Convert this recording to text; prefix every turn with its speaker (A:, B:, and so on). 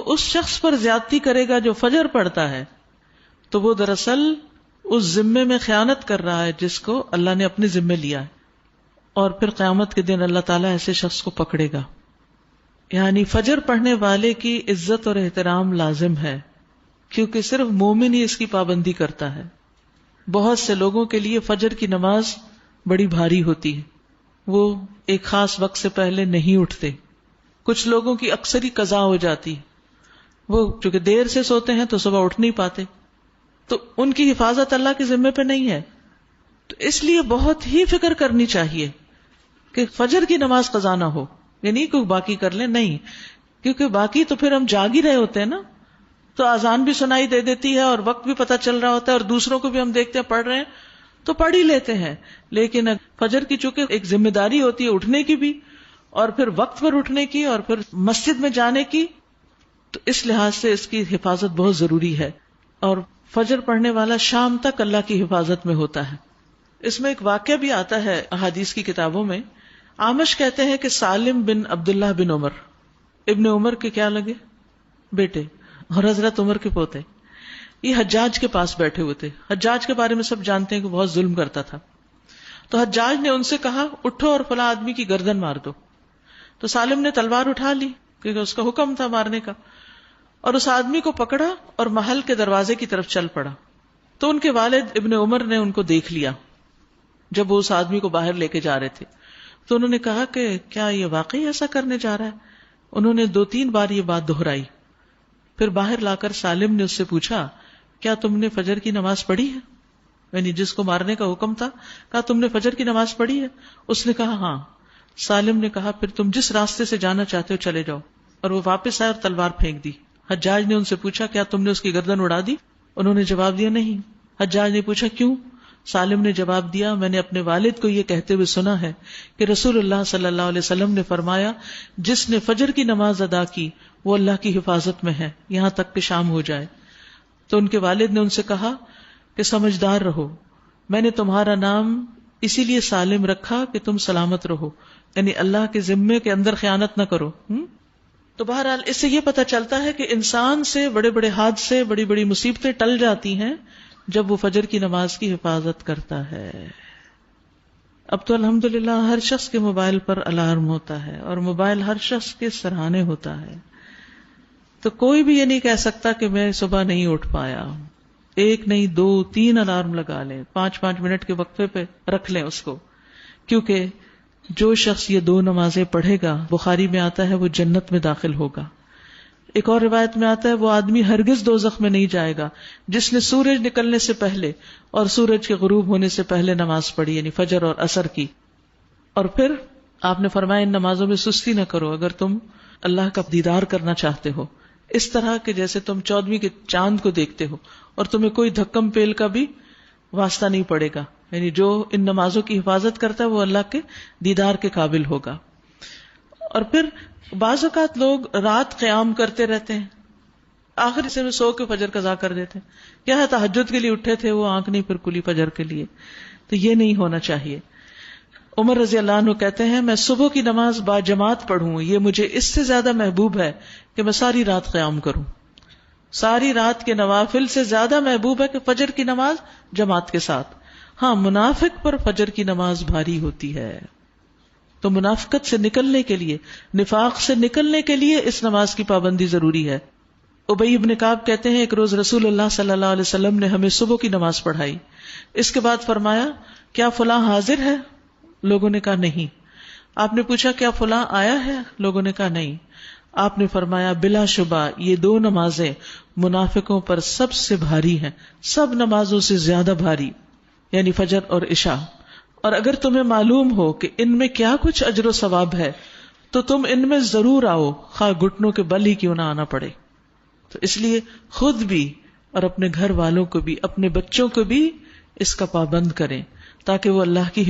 A: اس شخص پر زیادتی کرے گا جو فجر پڑھتا ہے تو وہ دراصل اس ذمے میں خیانت کر رہا ہے جس کو اللہ نے اپنے ذمے لیا ہے، اور پھر قیامت کے دن اللہ تعالیٰ ایسے شخص کو پکڑے گا. یعنی فجر پڑھنے والے کی عزت اور احترام لازم ہے، کیونکہ صرف مومن ہی اس کی پابندی کرتا ہے. بہت سے لوگوں کے لیے فجر کی نماز بڑی بھاری ہوتی ہے، وہ ایک خاص وقت سے پہلے نہیں اٹھتے. کچھ لوگوں کی اکثر ہی قضا ہو جاتی، وہ چونکہ دیر سے سوتے ہیں تو صبح اٹھ نہیں پاتے، تو ان کی حفاظت اللہ کے ذمے پہ نہیں ہے. تو اس لیے بہت ہی فکر کرنی چاہیے کہ فجر کی نماز قضا نہ ہو، یعنی کوئی باقی کر لیں، نہیں، کیونکہ باقی تو پھر ہم جاگ ہی رہے ہوتے ہیں نا، تو اذان بھی سنائی دے دیتی ہے اور وقت بھی پتہ چل رہا ہوتا ہے، اور دوسروں کو بھی ہم دیکھتے ہیں پڑھ رہے ہیں تو پڑھ ہی لیتے ہیں. لیکن فجر کی چونکہ ایک ذمہ داری ہوتی ہے اٹھنے کی بھی، اور پھر وقت پر اٹھنے کی، اور پھر مسجد میں جانے کی، تو اس لحاظ سے اس کی حفاظت بہت ضروری ہے. اور فجر پڑھنے والا شام تک اللہ کی حفاظت میں ہوتا ہے. اس میں ایک واقعہ بھی آتا ہے احادیث کی کتابوں میں. اعمش کہتے ہیں کہ سالم بن عبداللہ بن عمر، ابن عمر کے کیا لگے بیٹے اور حضرت عمر کے پوتے، یہ حجاج کے پاس بیٹھے ہوئے تھے. حجاج کے بارے میں سب جانتے ہیں کہ بہت ظلم کرتا تھا. تو حجاج نے ان سے کہا اٹھو اور فلاں آدمی کی گردن مار دو. تو سالم نے تلوار اٹھا لی کیونکہ اس کا حکم تھا مارنے کا، اور اس آدمی کو پکڑا اور محل کے دروازے کی طرف چل پڑا. تو ان کے والد ابن عمر نے ان کو دیکھ لیا جب وہ اس آدمی کو باہر لے کے جا رہے تھے. تو انہوں نے کہا کہ کیا یہ واقعی ایسا کرنے جا رہا ہے؟ انہوں نے 2-3 بار یہ بات دہرائی. پھر باہر لا کر سالم نے اس سے پوچھا کیا تم نے فجر کی نماز پڑھی ہے؟ یعنی جس کو مارنے کا حکم تھا، کہا تم نے فجر کی نماز پڑھی ہے؟ اس نے کہا ہاں. سالم نے کہا پھر تم جس راستے سے جانا چاہتے ہو چلے جاؤ. اور وہ واپس آئے اور تلوار پھینک دی. حجاج نے ان سے پوچھا کیا تم نے اس کی گردن اڑا دی؟ انہوں نے جواب دیا نہیں. حجاج نے پوچھا کیوں؟ سالم نے جواب دیا میں نے اپنے والد کو یہ کہتے ہوئے سنا ہے کہ رسول اللہ صلی اللہ علیہ وسلم نے فرمایا جس نے فجر کی نماز ادا کی وہ اللہ کی حفاظت میں ہے یہاں تک کہ شام ہو جائے. تو ان کے والد نے ان سے کہا کہ سمجھدار رہو، میں نے تمہارا نام اسی لیے سالم رکھا کہ تم سلامت رہو، یعنی اللہ کے ذمے کے اندر خیانت نہ کرو. تو بہرحال اس سے یہ پتہ چلتا ہے کہ انسان سے بڑے بڑے حادثے، بڑی بڑی مصیبتیں ٹل جاتی ہیں جب وہ فجر کی نماز کی حفاظت کرتا ہے. اب تو الحمدللہ ہر شخص کے موبائل پر الارم ہوتا ہے اور موبائل ہر شخص کے سرہانے ہوتا ہے، تو کوئی بھی یہ نہیں کہہ سکتا کہ میں صبح نہیں اٹھ پایا. 1 نہیں 2 3 الارم لگا لیں، 5 منٹ کے وقفے پہ رکھ لیں اس کو، کیونکہ جو شخص یہ 2 نمازیں پڑھے گا، بخاری میں آتا ہے وہ جنت میں داخل ہوگا. ایک اور روایت میں آتا ہے وہ آدمی ہرگز دوزخ میں نہیں جائے گا جس نے سورج نکلنے سے پہلے اور سورج کے غروب ہونے سے پہلے نماز پڑھی، یعنی فجر اور عصر کی. اور پھر آپ نے فرمایا ان نمازوں میں سستی نہ کرو اگر تم اللہ کا دیدار کرنا چاہتے ہو، اس طرح کہ جیسے تم 14ویں کے چاند کو دیکھتے ہو اور تمہیں کوئی دھکم پیل کا بھی واسطہ نہیں پڑے گا. یعنی جو ان نمازوں کی حفاظت کرتا ہے وہ اللہ کے دیدار کے قابل ہوگا. اور پھر بعض اوقات لوگ رات قیام کرتے رہتے ہیں، آخر سے میں سو کے فجر قضا کر دیتے ہیں. کیا ہے تہجد کے لیے اٹھے تھے، وہ آنکھ نہیں پھر کھلی فجر کے لیے. تو یہ نہیں ہونا چاہیے. عمر رضی اللہ عنہ کہتے ہیں میں صبح کی نماز با جماعت پڑھوں یہ مجھے اس سے زیادہ محبوب ہے کہ میں ساری رات قیام کروں. ساری رات کے نوافل سے زیادہ محبوب ہے کہ فجر کی نماز جماعت کے ساتھ. ہاں منافق پر فجر کی نماز بھاری ہوتی ہے، تو منافقت سے نکلنے کے لیے، نفاق سے نکلنے کے لیے اس نماز کی پابندی ضروری ہے. ابی بن کعب کہتے ہیں ایک روز رسول اللہ صلی اللہ علیہ وسلم نے ہمیں صبح کی نماز پڑھائی. اس کے بعد فرمایا کیا فلاں حاضر ہے؟ لوگوں نے کہا نہیں. آپ نے پوچھا کیا فلاں آیا ہے؟ لوگوں نے کہا نہیں. آپ نے فرمایا بلا شبہ یہ 2 نمازیں منافقوں پر سب سے بھاری ہیں، سب نمازوں سے زیادہ بھاری، یعنی فجر اور عشاء. اور اگر تمہیں معلوم ہو کہ ان میں کیا کچھ اجر و ثواب ہے تو تم ان میں ضرور آؤ، خواہ گھٹنوں کے بل ہی کیوں نہ آنا پڑے. تو اس لیے خود بھی اور اپنے گھر والوں کو بھی، اپنے بچوں کو بھی اس کا پابند کریں تاکہ وہ اللہ کی